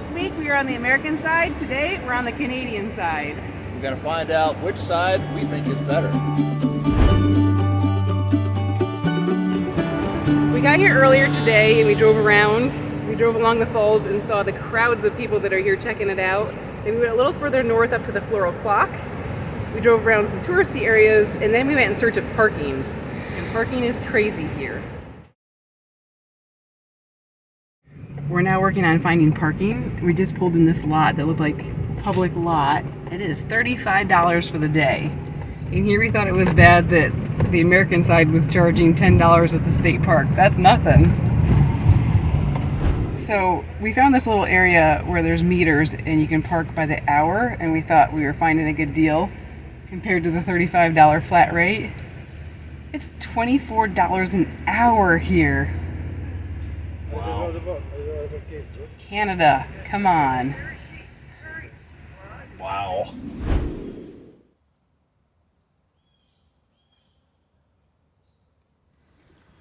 Last week we were on the American side. Today we're on the Canadian side. We're going to find out which side we think is better. We got here earlier today and we drove around. We drove along the falls and saw the crowds of people that are here checking it out. Then we went a little further north up to the Floral Clock. We drove around some touristy areas and then we went in search of parking. And parking is crazy here. We're now working on finding parking. We just pulled in this lot that looked like a public lot. It is $35 for the day. And here we thought it was bad that the American side was charging $10 at the state park. That's nothing. So we found this little area where there's meters and you can park by the hour, and we thought we were finding a good deal compared to the $35 flat rate. It's $24 an hour here. Wow. Canada, come on. Wow.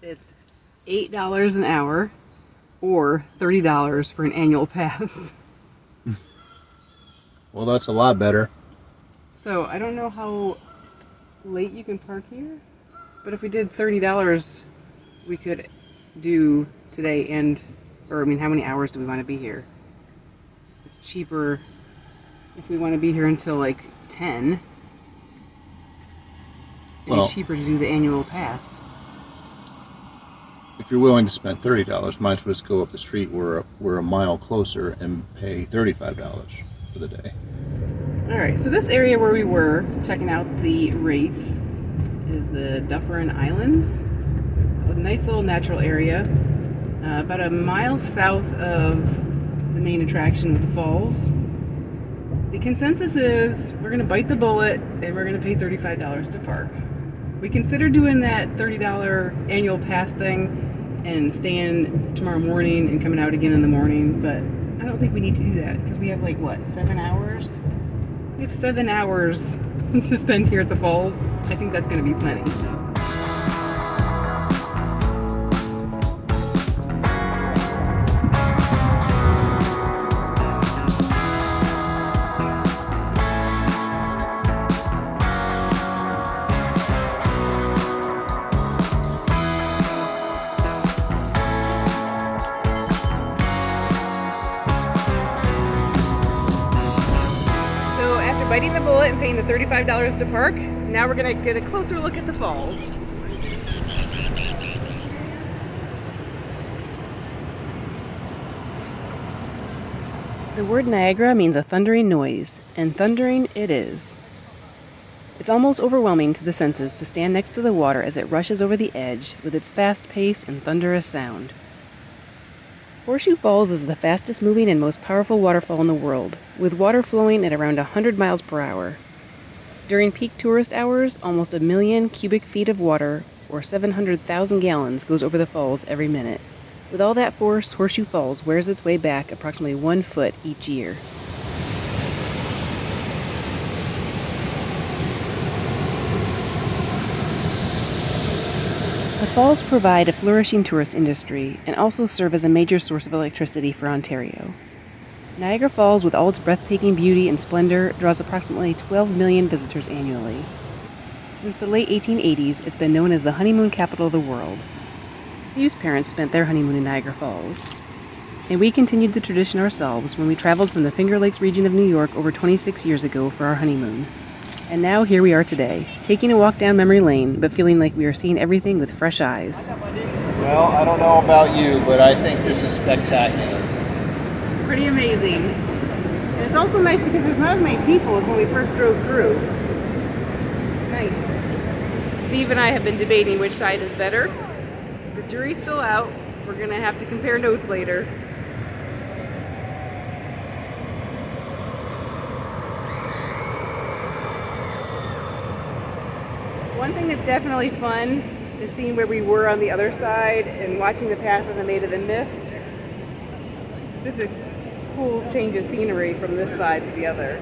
It's $8 an hour or $30 for an annual pass. Well, that's a lot better. So I don't know how late you can park here, but if we did $30, we could do today how many hours do we want to be here? It's cheaper if we want to be here until like 10. It's cheaper to do the annual pass. If you're willing to spend $30, might as well just go up the street. We're a mile closer and pay $35 for the day. All right, so this area where we were checking out the rates is the Dufferin Islands. A nice little natural area, about a mile south of the main attraction of the falls. The consensus is we're going to bite the bullet and we're going to pay $35 to park. We considered doing that $30 annual pass thing and staying tomorrow morning and coming out again in the morning, but I don't think we need to do that because we have 7 hours? We have 7 hours to spend here at the falls. I think that's going to be plenty. Biting the bullet and paying the $35 to park, now we're going to get a closer look at the falls. The word Niagara means a thundering noise, and thundering it is. It's almost overwhelming to the senses to stand next to the water as it rushes over the edge with its fast pace and thunderous sound. Horseshoe Falls is the fastest moving and most powerful waterfall in the world, with water flowing at around 100 miles per hour. During peak tourist hours, almost 1 million cubic feet of water, or 700,000 gallons, goes over the falls every minute. With all that force, Horseshoe Falls wears its way back approximately 1 foot each year. The falls provide a flourishing tourist industry and also serve as a major source of electricity for Ontario. Niagara Falls, with all its breathtaking beauty and splendor, draws approximately 12 million visitors annually. Since the late 1880s, it's been known as the honeymoon capital of the world. Steve's parents spent their honeymoon in Niagara Falls, and we continued the tradition ourselves when we traveled from the Finger Lakes region of New York over 26 years ago for our honeymoon. And now here we are today, taking a walk down memory lane, but feeling like we are seeing everything with fresh eyes. Well, I don't know about you, but I think this is spectacular. It's pretty amazing. And it's also nice because there's not as many people as when we first drove through. It's nice. Steve and I have been debating which side is better. The jury's still out. We're going to have to compare notes later. One thing that's definitely fun is seeing where we were on the other side and watching the path of the Maid of Mist. It's just a cool change of scenery from this side to the other.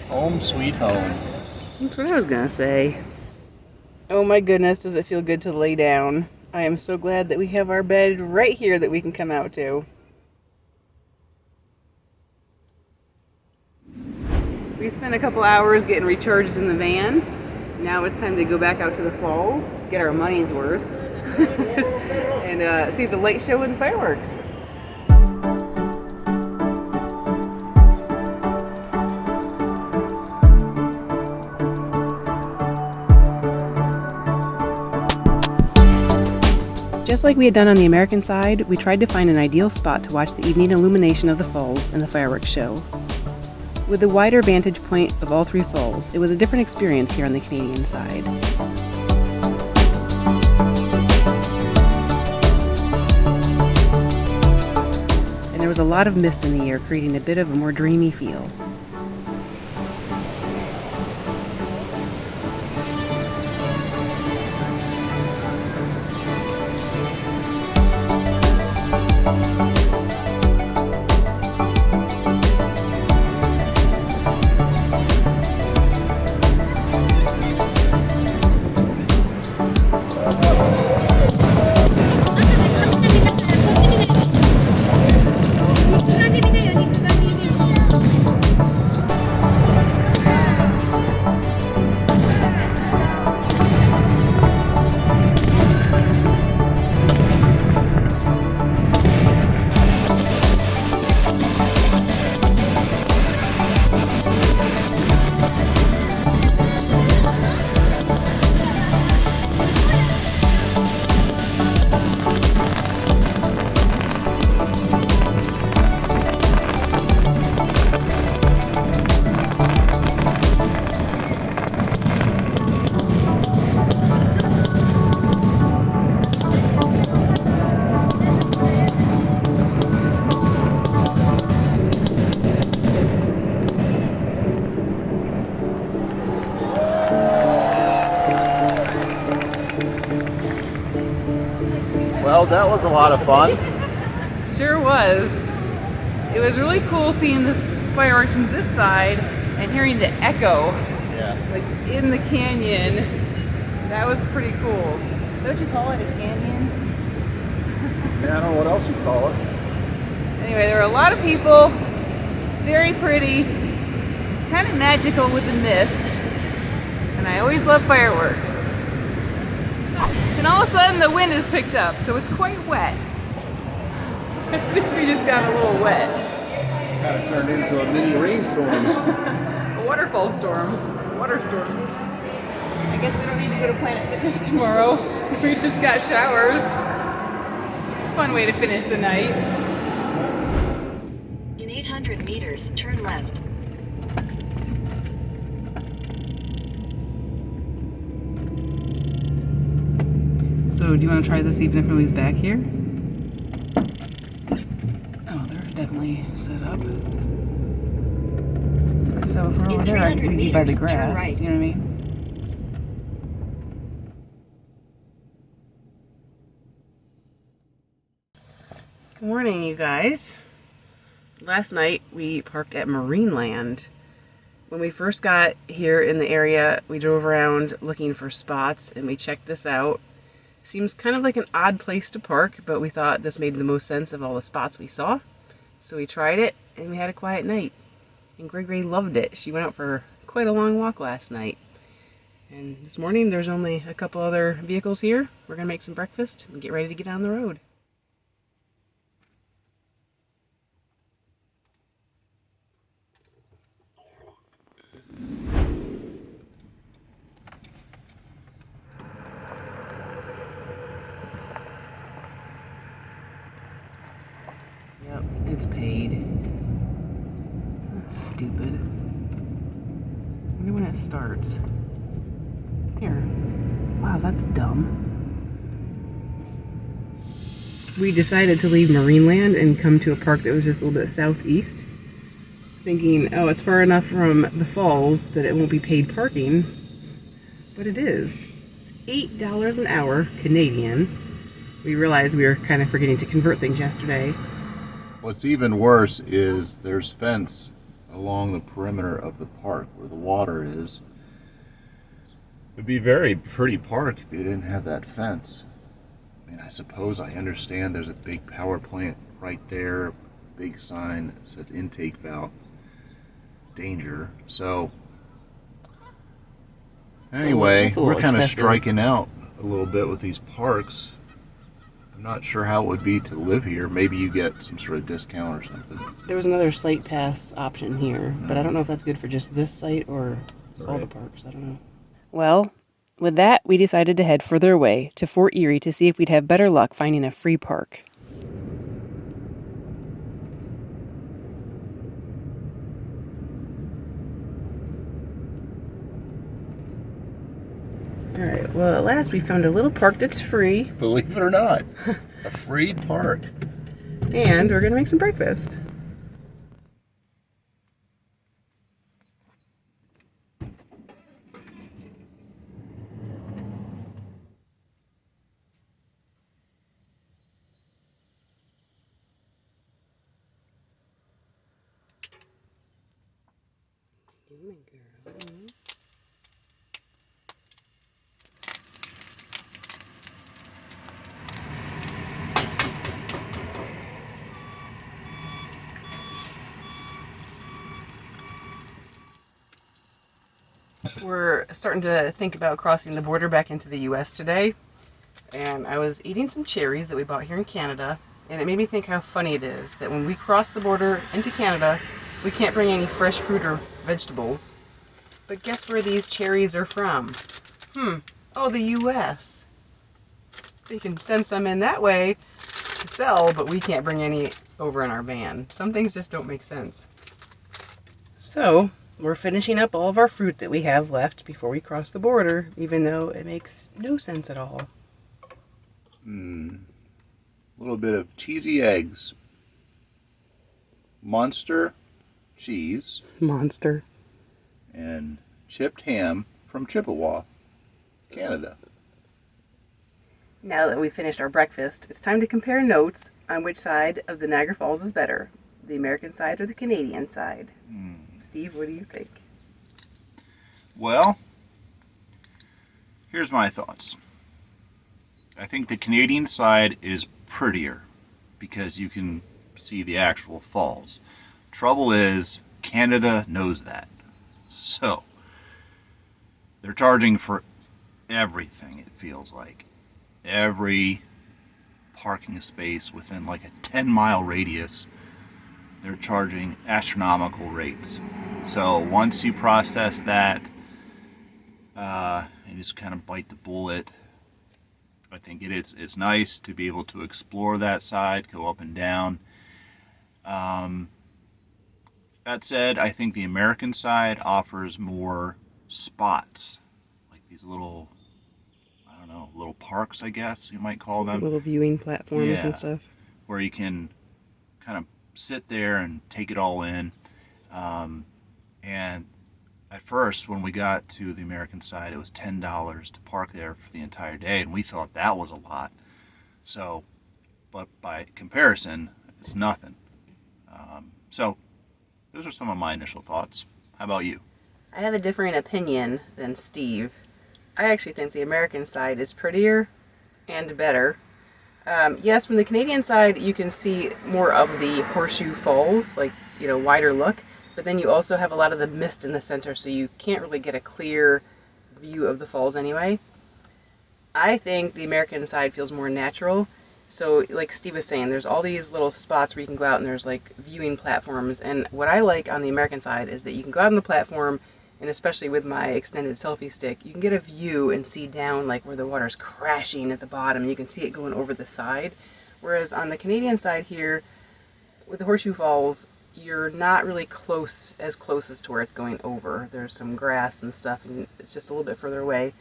Home sweet home. That's what I was gonna say. Oh my goodness, does it feel good to lay down. I am so glad that we have our bed right here that we can come out to. We spent a couple hours getting recharged in the van. Now it's time to go back out to the falls, get our money's worth, and see the light show and fireworks. Just like we had done on the American side, we tried to find an ideal spot to watch the evening illumination of the falls and the fireworks show. With the wider vantage point of all three falls, it was a different experience here on the Canadian side. And there was a lot of mist in the air, creating a bit of a more dreamy feel. Well, that was a lot of fun. Sure was. It was really cool seeing the fireworks from this side and hearing the echo, like in the canyon. That was pretty cool. Don't you call it a canyon? Yeah, I don't know what else you call it. Anyway, there were a lot of people. Very pretty. It's kind of magical with the mist. And I always love fireworks. And all of a sudden the wind has picked up, so it's quite wet. I think we just got a little wet. Kind of turned into a mini rainstorm. A waterfall storm. Water storm. I guess we don't need to go to Planet Fitness tomorrow. We just got showers. Fun way to finish the night. In 800 meters, turn left. So, do you want to try this even if nobody's back here? Oh, they're definitely set up. So, if we're over there, I could be by the grass. Right. You know what I mean? Good morning, you guys. Last night, we parked at Marineland. When we first got here in the area, we drove around looking for spots, and we checked this out. Seems kind of like an odd place to park, but we thought this made the most sense of all the spots we saw. So we tried it, and we had a quiet night. And Gregory loved it. She went out for quite a long walk last night. And this morning, there's only a couple other vehicles here. We're going to make some breakfast and get ready to get on the road. Yep, it's paid. That's stupid. I wonder when it starts. Here. Wow, that's dumb. We decided to leave Marineland and come to a park that was just a little bit southeast. Thinking, oh, it's far enough from the falls that it won't be paid parking. But it is. It's $8 an hour, Canadian. We realized we were kind of forgetting to convert things yesterday. What's even worse is there's fence along the perimeter of the park where the water is. It'd be a very pretty park if you didn't have that fence. I mean, I suppose I understand there's a big power plant right there, big sign that says intake valve, danger. So, anyway, that's a little we're kind of excessive. striking out a little bit with these parks. I'm not sure how it would be to live here. Maybe you get some sort of discount or something. There was another site pass option here, but I don't know if that's good for just this site or all the Right. parks. I don't know. Well, with that, we decided to head further away to Fort Erie to see if we'd have better luck finding a free park. All right, well, at last we found a little park that's free, Believe it or not, a free park. and we're going to make some breakfast. We're starting to think about crossing the border back into the U.S. today, and I was eating some cherries that we bought here in Canada, and it made me think how funny it is that when we cross the border into Canada, we can't bring any fresh fruit or vegetables. But guess where these cherries are from? Oh, the U.S. They can send some in that way to sell, but we can't bring any over in our van. Some things just don't make sense. So, we're finishing up all of our fruit that we have left before we cross the border, even though it makes no sense at all. A little bit of cheesy eggs. Monster cheese Monster. and chipped ham from Chippewa, Canada. Now that we've finished our breakfast, it's time to compare notes on which side of the Niagara Falls is better, the American side or the Canadian side. Steve, what do you think? Well, here's my thoughts. I think the Canadian side is prettier because you can see the actual falls. Trouble is, Canada knows that. So, they're charging for everything, it feels like. Every parking space within like a 10-mile radius, they're charging astronomical rates. So once you process that, and just kind of bite the bullet, I think it's nice to be able to explore that side, go up and down. That said, I think the American side offers more spots, like these little, I don't know, little parks, I guess you might call them. Little viewing platforms Yeah. and stuff. Where you can kind of sit there and take it all in. And at first, when we got to the American side, it was $10 to park there for the entire day, and we thought that was a lot. So, but by comparison, it's nothing. So, those are some of my initial thoughts. How about you? I have a differing opinion than Steve. I actually think the American side is prettier and better. Yes, from the Canadian side, you can see more of the Horseshoe Falls, like, wider look. But then you also have a lot of the mist in the center, so you can't really get a clear view of the falls anyway. I think the American side feels more natural. So, like Steve was saying, there's all these little spots where you can go out and there's like viewing platforms. And what I like on the American side is that you can go out on the platform, and especially with my extended selfie stick, you can get a view and see down like where the water's crashing at the bottom. You can see it going over the side. Whereas on the Canadian side here, with the Horseshoe Falls, you're not really close as to where it's going over. There's some grass and stuff, and it's just a little bit further away.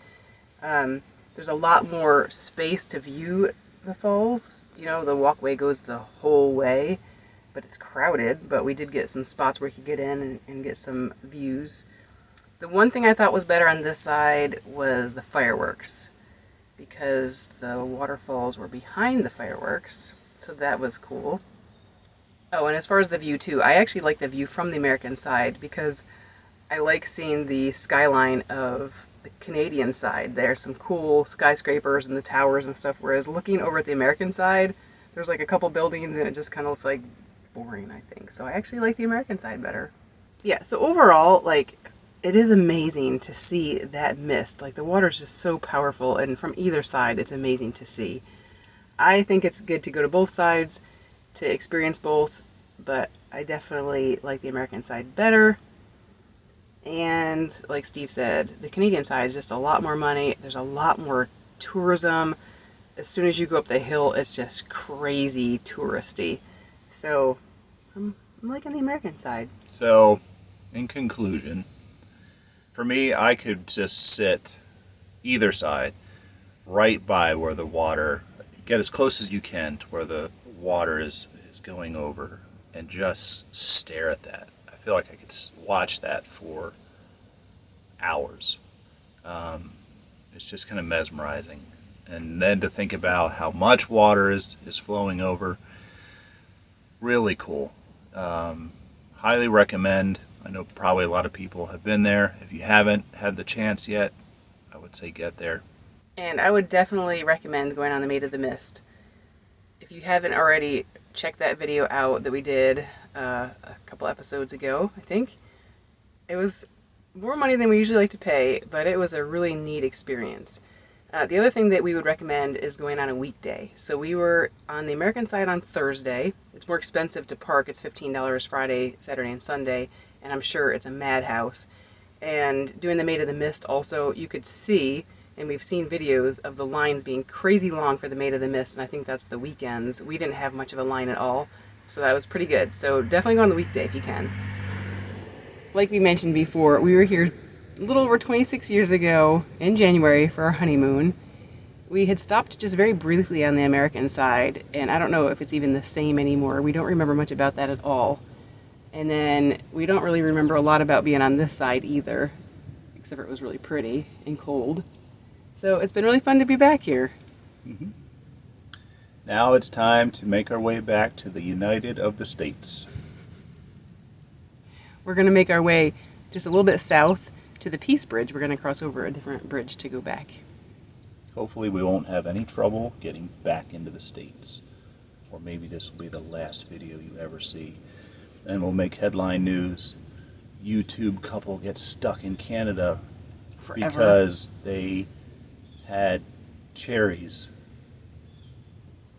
There's a lot more space to view the falls. The walkway goes the whole way, but it's crowded. But we did get some spots where you could get in and get some views. The one thing I thought was better on this side was the fireworks, because the waterfalls were behind the fireworks, so that was cool. Oh, and as far as the view too, I actually like the view from the American side because I like seeing the skyline of the Canadian side. There's some cool skyscrapers and the towers and stuff, whereas looking over at the American side, there's like a couple buildings and it just kind of looks like boring, I think. So I actually like the American side better. Yeah, so overall, like, it is amazing to see that mist. Like, the water's just so powerful, and from either side, it's amazing to see. I think it's good to go to both sides to experience both, but I definitely like the American side better. And like Steve said, the Canadian side is just a lot more money. There's a lot more tourism. As soon as you go up the hill, it's just crazy touristy. So I'm liking the American side. So, in conclusion, for me, I could just sit either side right by where the water, get as close as you can to where the water is going over and just stare at that. I feel like I could watch that for hours. It's just kind of mesmerizing. And then to think about how much water is flowing over, really cool. Highly recommend. I know probably a lot of people have been there. If you haven't had the chance yet, I would say get there. And I would definitely recommend going on the Maid of the Mist. If you haven't already, check that video out that we did a couple episodes ago, I think. It was more money than we usually like to pay, but it was a really neat experience. The other thing that we would recommend is going on a weekday. So we were on the American side on Thursday. It's more expensive to park. It's $15 Friday, Saturday, and Sunday, and I'm sure it's a madhouse. And doing the Maid of the Mist also, you could see, and we've seen videos of the lines being crazy long for the Maid of the Mist, and I think that's the weekends. We didn't have much of a line at all, so that was pretty good. So definitely go on the weekday if you can. Like we mentioned before, we were here a little over 26 years ago in January for our honeymoon. We had stopped just very briefly on the American side, and I don't know if it's even the same anymore. We don't remember much about that at all. And then we don't really remember a lot about being on this side either, except for it was really pretty and cold. So it's been really fun to be back here. Mm-hmm. Now it's time to make our way back to the United of the States. We're going to make our way just a little bit south to the Peace Bridge. We're going to cross over a different bridge to go back. Hopefully we won't have any trouble getting back into the States. Or maybe this will be the last video you ever see. And we'll make headline news. YouTube couple gets stuck in Canada Forever. because they had cherries.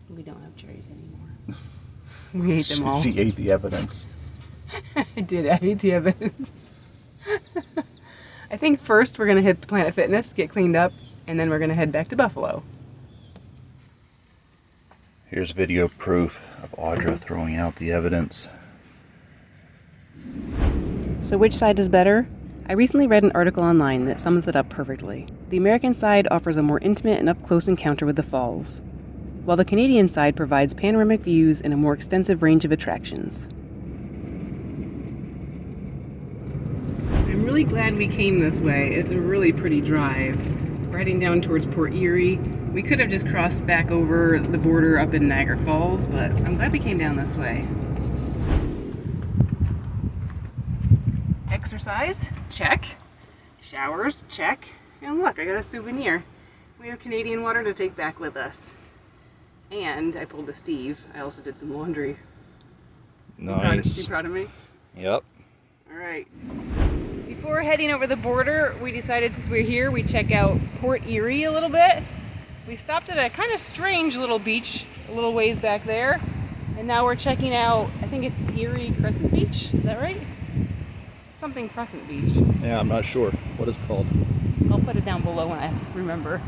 We don't have cherries anymore. We ate them all. She ate the evidence. I did. I ate the evidence. I think first we're going to hit Planet Fitness, get cleaned up, and then we're going to head back to Buffalo. Here's video proof of Audra throwing out the evidence. So which side is better? I recently read an article online that sums it up perfectly. The American side offers a more intimate and up-close encounter with the falls, while the Canadian side provides panoramic views and a more extensive range of attractions. I'm really glad we came this way. It's a really pretty drive. We're heading down towards Port Erie. We could have just crossed back over the border up in Niagara Falls, but I'm glad we came down this way. Exercise, check. Showers, check. And look, I got a souvenir. We have Canadian water to take back with us. And I pulled a Steve. I also did some laundry. Nice. You proud of me? Yep. All right. Before heading over the border, we decided since we're here, we'd check out Port Erie a little bit. We stopped at a kind of strange little beach a little ways back there. And now we're checking out, I think it's Erie Crescent Beach. Is that right? Something Crescent Beach. Yeah, I'm not sure what it's called. I'll put it down below when I remember.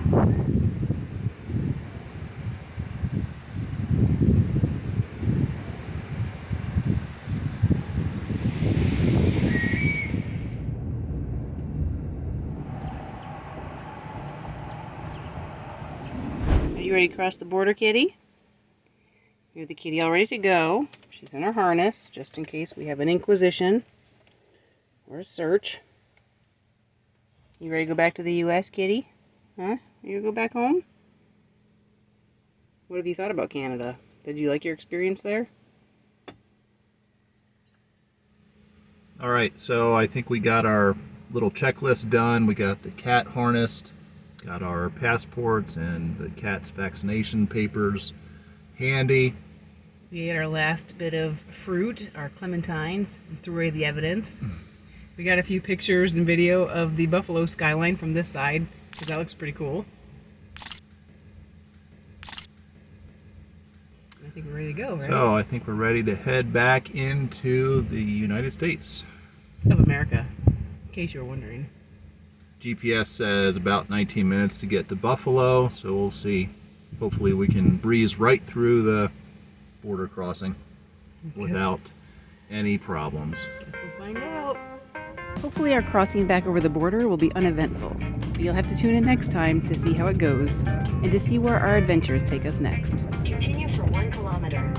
Are you ready to cross the border, kitty? We have the kitty all ready to go. She's in her harness, just in case we have an inquisition or a search. You ready to go back to the U.S., kitty? Huh? You go back home? What have you thought about Canada? Did you like your experience there? All right, so I think we got our little checklist done. We got the cat harnessed, got our passports and the cat's vaccination papers handy. We ate our last bit of fruit, our clementines, and threw away the evidence. We got a few pictures and video of the Buffalo skyline from this side, because that looks pretty cool. I think we're ready to go, right? So I think we're ready to head back into the United States. Of America, in case you were wondering. GPS says about 19 minutes to get to Buffalo, so we'll see. Hopefully we can breeze right through the border crossing without any problems. Guess we'll find out. Hopefully our crossing back over the border will be uneventful, but you'll have to tune in next time to see how it goes and to see where our adventures take us next. Continue for 1 kilometer.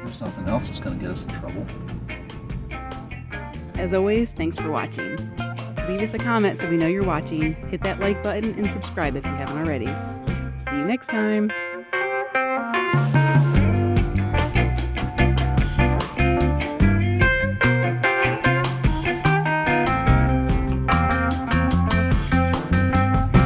There's nothing else that's going to get us in trouble. As always, thanks for watching. Leave us a comment so we know you're watching, hit that like button, and subscribe if you haven't already. See you next time.